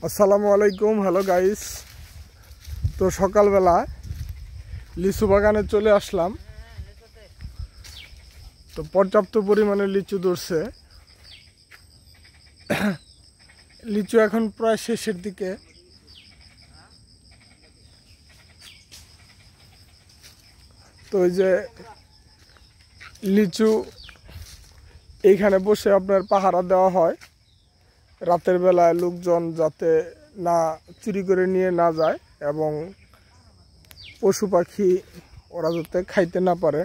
আসসালামু আলাইকুম। Hello guys, তো সকালবেলা লিচু বাগানে চলে আসলাম। তো পর্যাপ্ত পরিমাণে লিচু ধরছে। লিচু এখন প্রায় শেষের দিকে। তো এই যে লিচু এইখানে বসে আপনার পাহারা দেওয়া হয় রাতের বেলায়, লোকজন যাতে না চুরি করে নিয়ে না যায় এবং পশু পাখি ওরা যাতে খাইতে না পারে।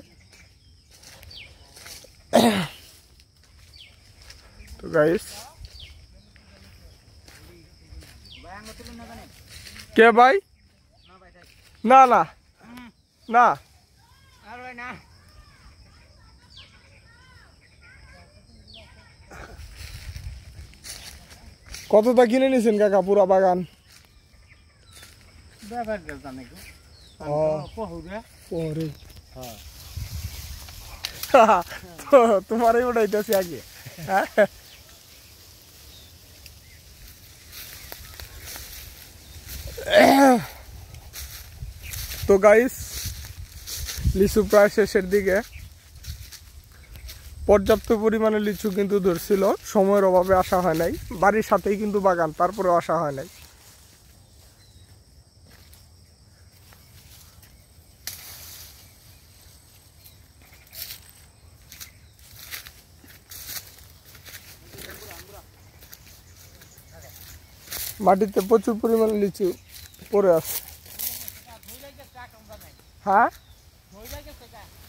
তো গাইস, কে ভাই? না না না, কতটা কিনে নিয়েছেন কাকা পুরা বাগান? তোমারই উঠাইতেছি আগে। তো গাইস, লিচু প্রায় শেষের দিকে। পর্যাপ্ত পরিমাণে লিচু কিন্তু ধরছিল, সময়ের অভাবে আসা হয় নাই। বাড়ির সাথেই কিন্তু বাগান, তারপরেও আসা হয় নাই। মাটিতে প্রচুর পরিমাণে লিচু পড়ে আছে। হ্যাঁ,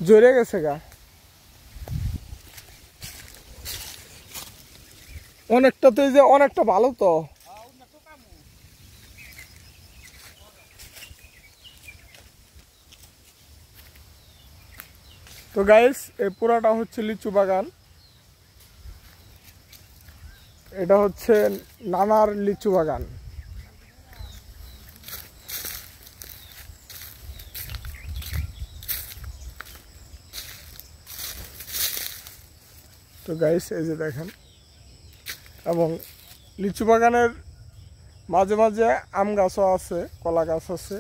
জড়ে গেছে গা অনেকটা। তো এই যে অনেকটা ভালো। তো গাইস, এই পুরাটা হচ্ছে লিচু বাগান। এটা হচ্ছে নানার লিচু বাগান। তো গাইস, এই যে দেখেন, এবং লিচু বাগানের মাঝে মাঝে আম গাছও আছে, কলা গাছ আছে।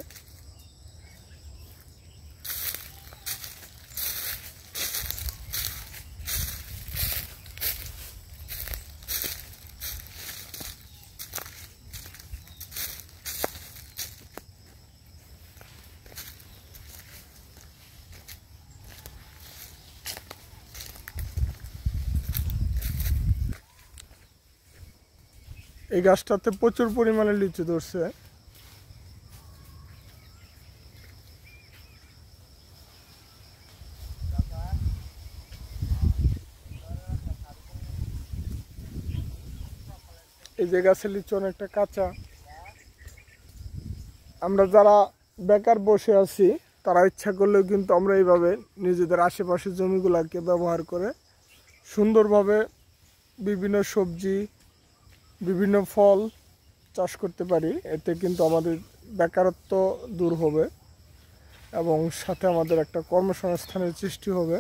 এই গাছটাতে প্রচুর পরিমাণে লিচু ধরছে। এই যে গাছের লিচু অনেকটা কাঁচা। আমরা যারা বেকার বসে আছি তারা ইচ্ছা করলেও কিন্তু আমরা এইভাবে নিজেদের আশেপাশের জমিগুলোকে ব্যবহার করে সুন্দরভাবে বিভিন্ন সবজি, বিভিন্ন ফল চাষ করতে পারি। এতে কিন্তু আমাদের বেকারত্ব দূর হবে এবং সাথে আমাদের একটা কর্মসংস্থানের সৃষ্টি হবে।